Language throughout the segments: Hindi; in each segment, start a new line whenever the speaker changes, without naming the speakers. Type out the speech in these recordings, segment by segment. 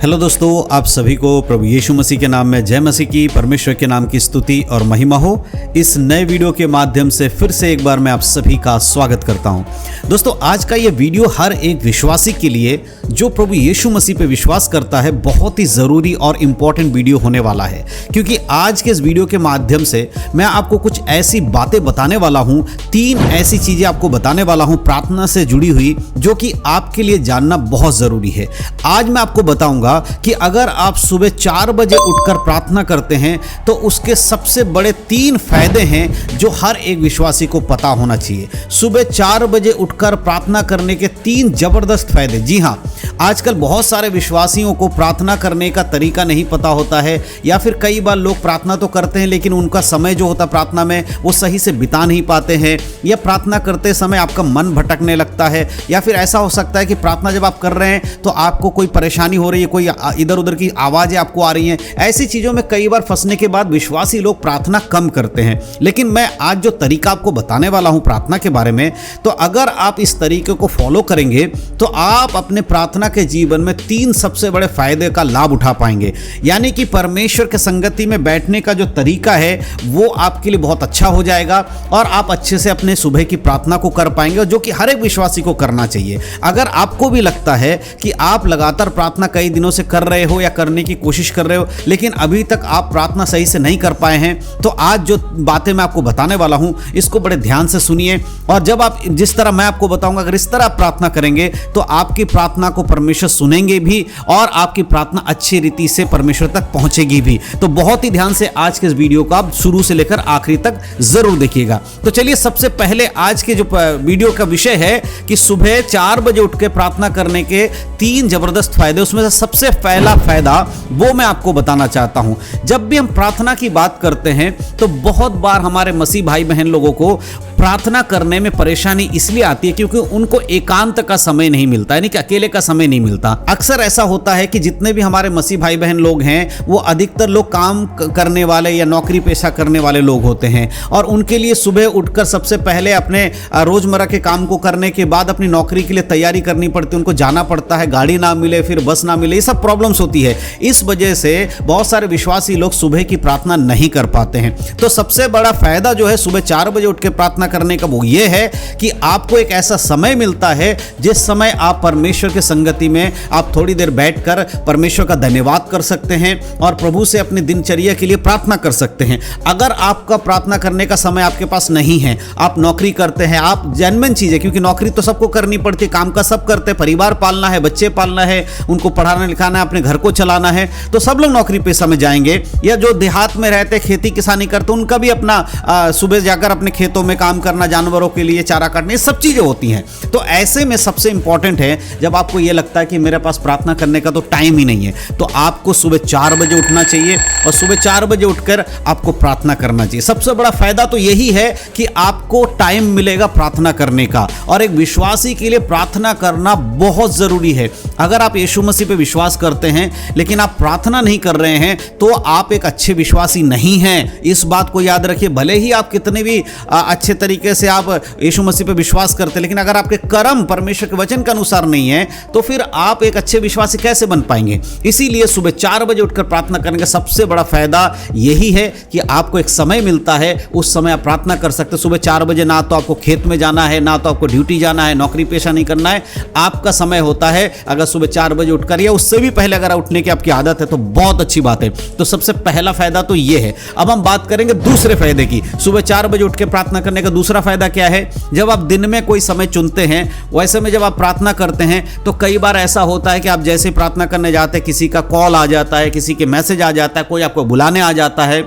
हेलो दोस्तों, आप सभी को प्रभु यीशु मसीह के नाम में जय मसीह की, परमेश्वर के नाम की स्तुति और महिमा हो। इस नए वीडियो के माध्यम से फिर से एक बार मैं आप सभी का स्वागत करता हूं। दोस्तों, आज का ये वीडियो हर एक विश्वासी के लिए जो प्रभु यीशु मसीह पे विश्वास करता है बहुत ही ज़रूरी और इम्पॉर्टेंट वीडियो होने वाला है, क्योंकि आज के इस वीडियो के माध्यम से मैं आपको कुछ ऐसी बातें बताने वाला हूँ, 3 ऐसी चीज़ें आपको बताने वाला हूँ प्रार्थना से जुड़ी हुई, जो कि आपके लिए जानना बहुत ज़रूरी है। आज मैं आपको बताऊंगा कि अगर आप सुबह 4 बजे उठकर प्रार्थना करते हैं तो उसके सबसे बड़े 3 फायदे हैं जो हर एक विश्वासी को पता होना चाहिए। सुबह 4 बजे उठकर प्रार्थना करने के 3 जबरदस्त फायदे। जी हाँ, आजकल बहुत सारे विश्वासियों को प्रार्थना करने का तरीका नहीं पता होता है, या फिर कई बार लोग प्रार्थना तो करते हैं लेकिन उनका समय जो होता प्रार्थना में वो सही से बिता नहीं पाते हैं, या प्रार्थना करते समय आपका मन भटकने लगता है, या फिर ऐसा हो सकता है कि प्रार्थना जब आप कर रहे हैं तो आपको कोई परेशानी हो रही है, कोई इधर उधर की आवाज़ें आपको आ रही हैं। ऐसी चीज़ों में कई बार फंसने के बाद विश्वासी लोग प्रार्थना कम करते हैं। लेकिन मैं आज जो तरीका आपको बताने वाला हूं प्रार्थना के बारे में, तो अगर आप इस तरीके को फॉलो करेंगे तो आप अपने प्रार्थना के जीवन में 3 सबसे बड़े फायदे का लाभ उठा पाएंगे। यानी कि परमेश्वर के संगति में बैठने का जो तरीका है वो आपके लिए बहुत अच्छा हो जाएगा और आप अच्छे से अपने सुबह की प्रार्थना को कर पाएंगे, जो कि हर एक विश्वासी को करना चाहिए। अगर आपको भी लगता है कि आप लगातार प्रार्थना कई दिनों से कर रहे हो या करने की कोशिश कर रहे हो लेकिन अभी तक आप प्रार्थना सही से नहीं कर पाए हैं, तो आज जो बातें मैं आपको बताने वाला हूं इसको बड़े ध्यान से सुनिए। और जब आप जिस तरह मैं आपको बताऊंगा, अगर इस तरह आप प्रार्थना करेंगे तो आपकी प्रार्थना को परमेश्वर सुनेंगे भी और आपकी प्रार्थना अच्छी रीति से परमेश्वर तक पहुंचेगी भी। तो बहुत ही ध्यान से आज के इस वीडियो को आप शुरू से लेकर आखिरी तक जरूर देखिएगा। तो चलिए, सबसे पहले आज के जो वीडियो का विषय है कि सुबह 4 बजे उठ के प्रार्थना करने के 3 जबरदस्त फायदे, उसमें से सबसे पहला फायदा वो मैं आपको बताना चाहता हूं। जब भी हम प्रार्थना की बात करते हैं तो बहुत बार हमारे मसीह भाई बहन लोगों को प्रार्थना करने में परेशानी इसलिए आती है क्योंकि उनको एकांत का समय नहीं मिलता, यानी कि अकेले का समय नहीं मिलता। अक्सर ऐसा होता है कि जितने भी हमारे मसीह भाई बहन लोग हैं वो अधिकतर लोग काम करने वाले या नौकरी पेशा करने वाले लोग होते हैं, और उनके लिए सुबह उठकर सबसे पहले अपने रोजमर्रा के काम को करने के बाद अपनी नौकरी के लिए तैयारी करनी पड़ती है, उनको जाना पड़ता है, गाड़ी ना मिले, फिर बस ना मिले, ये सब प्रॉब्लम्स होती है। इस वजह से बहुत सारे विश्वासी लोग सुबह की प्रार्थना नहीं कर पाते हैं। तो सबसे बड़ा फायदा जो है सुबह 4 बजे उठ के प्रार्थना करने का वो ये है कि आपको एक ऐसा समय मिलता है जिस समय आप परमेश्वर के संगति में आप थोड़ी देर बैठकर परमेश्वर का धन्यवाद कर सकते हैं और प्रभु से अपनी दिनचर्या के लिए प्रार्थना कर सकते हैं। अगर आपका प्रार्थना करने का समय आपके पास नहीं है, आप नौकरी करते हैं, आप जेन्युइन चीज़ है, क्योंकि नौकरी तो सबको करनी पड़ती है, काम का सब करते हैं, परिवार पालना है, बच्चे पालना है, उनको पढ़ाना लिखाना है, अपने घर को चलाना है, तो सब लोग नौकरी पेशा में जाएंगे। या जो देहात में रहते खेती किसानी करते उनका भी अपना सुबह जाकर अपने खेतों में काम करना, जानवरों के लिए चारा काटने, सब चीज़ें होती हैं। तो ऐसे में सबसे इंपॉर्टेंट है, जब आपको ये लगता है कि मेरे पास प्रार्थना करने का तो टाइम ही नहीं है, तो आपको सुबह 4 बजे उठना चाहिए और सुबह 4 बजे उठकर आपको प्रार्थना करना चाहिए। सबसे बड़ा फायदा तो यही है कि आपको टाइम मिलेगा प्रार्थना करने का, और एक विश्वासी के लिए प्रार्थना करना बहुत जरूरी है। अगर आप यीशु मसीह पे विश्वास करते हैं लेकिन आप प्रार्थना नहीं कर रहे हैं तो आप एक अच्छे विश्वासी नहीं हैं। इस बात को याद रखिए। भले ही आप कितने भी अच्छे तरीके से आप यीशु मसीह पे विश्वास करते हैं, लेकिन अगर आपके कर्म परमेश्वर के वचन के अनुसार नहीं है तो फिर आप एक अच्छे विश्वासी कैसे बन पाएंगे। इसीलिए सुबह 4 बजे उठकर प्रार्थना करने का सबसे बड़ा फायदा यही है कि आपको एक समय मिलता है, उस समय आप प्रार्थना कर सकते हैं। सुबह 4 बजे ना तो आपको खेत में जाना है, ना तो आपको ड्यूटी जाना है, नौकरी पेशा नहीं करना है, आपका समय होता है। अगर सुबह 4 बजे उठकर या उससे भी पहले अगर उठने की आपकी आदत है तो बहुत अच्छी बात है। तो सबसे पहला फायदा तो ये है। अब हम बात करेंगे दूसरे फायदे की। सुबह 4 बजे उठ के प्रार्थना करने का दूसरा फायदा क्या है? जब आप दिन में कोई समय चुनते हैं, वैसे में जब आप प्रार्थना करते हैं तो कई बार ऐसा होता है कि आप जैसे प्रार्थना करने जाते हैं किसी का कॉल आ जाता है, किसी के मैसेज आ जाता है, कोई आपको बुलाने आ जाता है,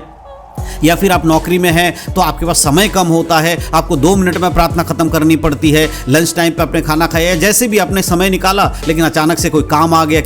या फिर आप नौकरी में हैं तो आपके पास समय कम होता है, आपको 2 मिनट में प्रार्थना खत्म करनी पड़ती है, लंच टाइम पे अपने खाना खाया, जैसे भी आपने समय निकाला, लेकिन अचानक से कोई काम आ गया,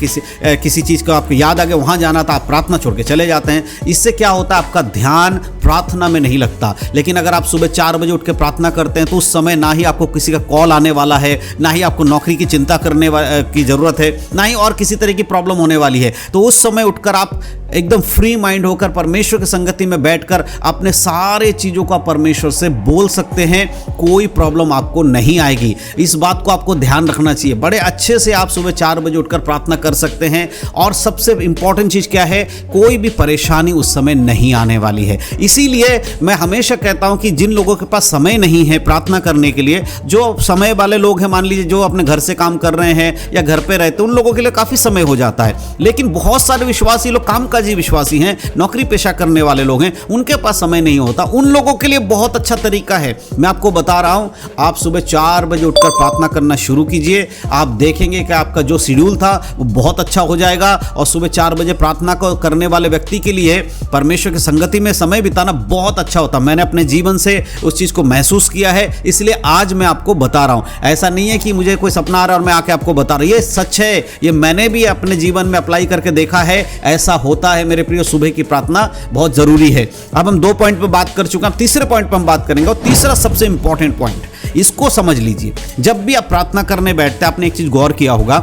किसी चीज़ का आपको याद आ गया, वहाँ जाना था, आप प्रार्थना छोड़ के चले जाते हैं। इससे क्या होता है, आपका ध्यान प्रार्थना में नहीं लगता। लेकिन अगर आप सुबह 4 बजे उठ के प्रार्थना करते हैं तो उस समय ना ही आपको किसी का कॉल आने वाला है, ना ही आपको नौकरी की चिंता करने की ज़रूरत है, ना ही और किसी तरह की प्रॉब्लम होने वाली है। तो उस समय उठकर आप एकदम फ्री माइंड होकर परमेश्वर की संगति में बैठ बैठकर अपने सारे चीज़ों का परमेश्वर से बोल सकते हैं, कोई प्रॉब्लम आपको नहीं आएगी। इस बात को आपको ध्यान रखना चाहिए। बड़े अच्छे से आप सुबह 4 बजे उठकर प्रार्थना कर सकते हैं और सबसे इंपॉर्टेंट चीज़ क्या है, कोई भी परेशानी उस समय नहीं आने वाली है। इसीलिए मैं हमेशा कहता हूं कि जिन लोगों के पास समय नहीं है प्रार्थना करने के लिए, जो समय वाले लोग हैं, मान लीजिए जो अपने घर से काम कर रहे हैं या घर पे रहते हैं, उन लोगों के लिए काफ़ी समय हो जाता है। लेकिन बहुत सारे विश्वासी लोग, कामकाजी विश्वासी हैं, नौकरी पेशा करने वाले लोग हैं, उनके पास समय नहीं होता। उन लोगों के लिए बहुत अच्छा तरीका है, मैं आपको बता रहा हूं। आप सुबह 4 बजे उठकर प्रार्थना करना शुरू कीजिए। आप देखेंगे कि आपका जो शेड्यूल था वो बहुत अच्छा हो जाएगा। और सुबह 4 बजे प्रार्थना को करने वाले व्यक्ति के लिए परमेश्वर की संगति में समय बिताना बहुत अच्छा होता। मैंने अपने जीवन से उस चीज़ को महसूस किया है, इसलिए आज मैं आपको बता रहा हूं। ऐसा नहीं है कि मुझे कोई सपना आ रहा है और मैं आके आपको बता रहा हूं, ये सच है, ये मैंने भी अपने जीवन में अप्लाई करके देखा है। ऐसा होता है मेरे प्रिय, सुबह की प्रार्थना बहुत जरूरी है। अब हम 2 पॉइंट पे बात कर चुके हैं, तीसरे पॉइंट पे हम बात करेंगे। और तीसरा सबसे इंपॉर्टेंट पॉइंट, इसको समझ लीजिए। जब भी आप प्रार्थना करने बैठते हैं, आपने एक चीज गौर किया होगा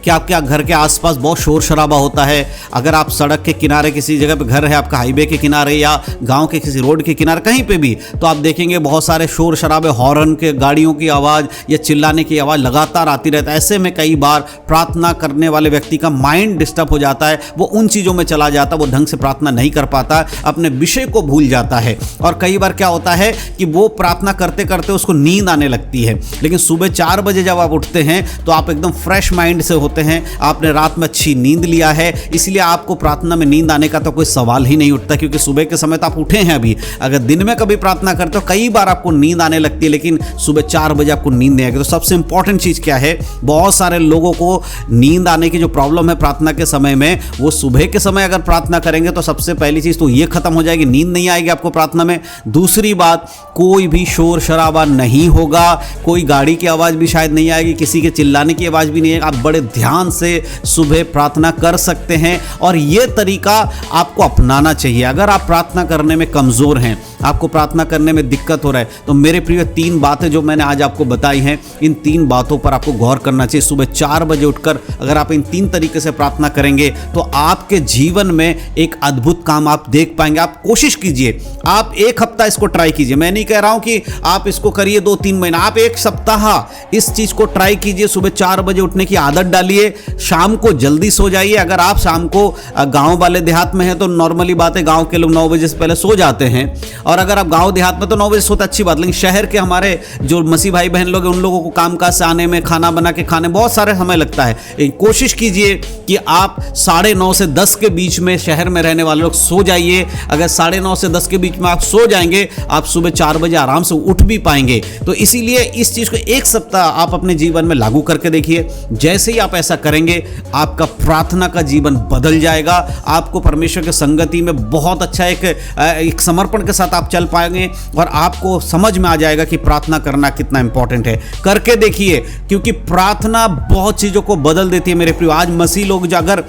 कि आपके घर के आसपास बहुत शोर शराबा होता है। अगर आप सड़क के किनारे किसी जगह पे घर है आपका, हाईवे के किनारे या गांव के किसी रोड के किनारे कहीं पे भी, तो आप देखेंगे बहुत सारे शोर शराबे, हॉर्न के, गाड़ियों की आवाज़ या चिल्लाने की आवाज़ लगातार आती रहती है। ऐसे में कई बार प्रार्थना करने वाले व्यक्ति का माइंड डिस्टर्ब हो जाता है, वो उन चीज़ों में चला जाता है, वो ढंग से प्रार्थना नहीं कर पाता, अपने विषय को भूल जाता है। और कई बार क्या होता है कि वो प्रार्थना करते करते उसको नींद आने लगती है। लेकिन सुबह 4 बजे जब आप उठते हैं तो आप एकदम फ्रेश माइंड से होते हैं, आपने रात में अच्छी नींद लिया है, इसलिए आपको प्रार्थना में नींद आने का तो कोई सवाल ही नहीं उठता। क्योंकि सुबह के समय तो आप उठे हैं अभी। अगर दिन में कभी प्रार्थना करते हो, कई बार आपको नींद आने लगती है, लेकिन सुबह 4 बजे आपको नींद नहीं आएगी। तो सबसे इंपॉर्टेंट चीज़ क्या है, बहुत सारे लोगों को नींद आने की जो प्रॉब्लम है प्रार्थना के समय में, वो सुबह के समय अगर प्रार्थना करेंगे तो सबसे पहली चीज़ तो ये खत्म हो जाएगी, नींद नहीं आएगी आपको प्रार्थना में। दूसरी बात, कोई भी शोर शराबा नहीं होगा, कोई गाड़ी की आवाज़ भी शायद नहीं आएगी, किसी के चिल्लाने की आवाज़ भी नहीं आएगी। आप बड़े ध्यान से सुबह प्रार्थना कर सकते हैं और यह तरीका आपको अपनाना चाहिए। अगर आप प्रार्थना करने में कमज़ोर हैं, आपको प्रार्थना करने में दिक्कत हो रहा है, तो मेरे प्रिय 3 बातें जो मैंने आज आपको बताई हैं, इन 3 बातों पर आपको गौर करना चाहिए। सुबह 4 बजे उठकर अगर आप इन 3 तरीके से प्रार्थना करेंगे तो आपके जीवन में एक अद्भुत काम आप देख पाएंगे। आप कोशिश कीजिए, आप 1 हफ्ता इसको ट्राई कीजिए। मैं नहीं कह रहा हूं कि आप इसको करिए 2-3 महीना, आप 1 सप्ताह इस चीज को ट्राई कीजिए। सुबह 4 बजे उठने की आदत डालिए, शाम को जल्दी सो जाइए। अगर आप शाम को गांव वाले देहात में हैं तो नॉर्मली बात है, गांव के लोग 9 बजे से पहले सो जाते हैं। और अगर आप गांव देहात में तो 9 बजे सोते, अच्छी बात। लेकिन शहर के हमारे जो मसीह भाई बहन लोग हैं, उन लोगों को कामकाज से आने में, खाना बना के खाने बहुत सारे समय लगता है। कोशिश कीजिए कि आप 9:30 से 10 के बीच में, शहर में रहने वाले लोग सो जाइए। अगर 9:30 से 10 के बीच में आप सो जाएंगे, आप सुबह 4 बजे आराम से उठ भी पाएंगे। तो इसीलिए इस चीज को 1 सप्ताह आप अपने जीवन में लागू करके देखिए। जैसे ही आप ऐसा करेंगे, आपका प्रार्थना का जीवन बदल जाएगा। आपको परमेश्वर की संगति में बहुत अच्छा एक समर्पण के साथ आप चल पाएंगे और आपको समझ में आ जाएगा कि प्रार्थना करना कितना इंपॉर्टेंट है। करके देखिए, क्योंकि प्रार्थना बहुत चीजों को बदल देती है मेरे प्रिय। आज मसीह लोग अगर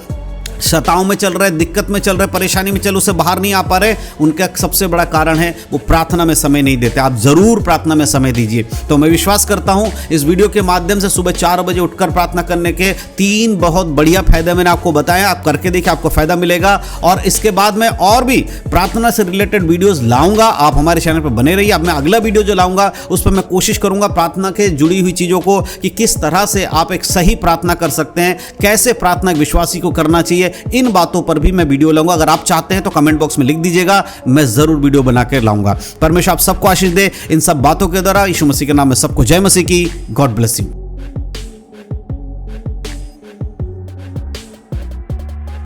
शताओं में चल रहे, दिक्कत में चल रहे, परेशानी में चल, उससे बाहर नहीं आ पा रहे, उनका सबसे बड़ा कारण है वो प्रार्थना में समय नहीं देते। आप जरूर प्रार्थना में समय दीजिए। तो मैं विश्वास करता हूं इस वीडियो के माध्यम से सुबह 4 बजे उठकर प्रार्थना करने के 3 बहुत बढ़िया फायदे मैंने आपको बताया। आप करके देखिए, आपको फायदा मिलेगा। और इसके बाद मैं और भी प्रार्थना से रिलेटेड वीडियोस लाऊंगा। आप हमारे चैनल पर बने रहिए। अब मैं अगला वीडियो जो लाऊंगा उस पर मैं कोशिश करूंगा प्रार्थना के जुड़ी हुई चीजों को, कि किस तरह से आप एक सही प्रार्थना कर सकते हैं, कैसे प्रार्थना विश्वासी को करना चाहिए, इन बातों पर भी मैं वीडियो लाऊंगा। अगर आप चाहते हैं तो कमेंट बॉक्स में लिख दीजिएगा, मैं जरूर वीडियो बनाकर लाऊंगा। परमेश्वर आप सबको आशीष दे। इन सब बातों के द्वारा यीशु मसीह के नाम में सबको जय मसीह की। God bless you.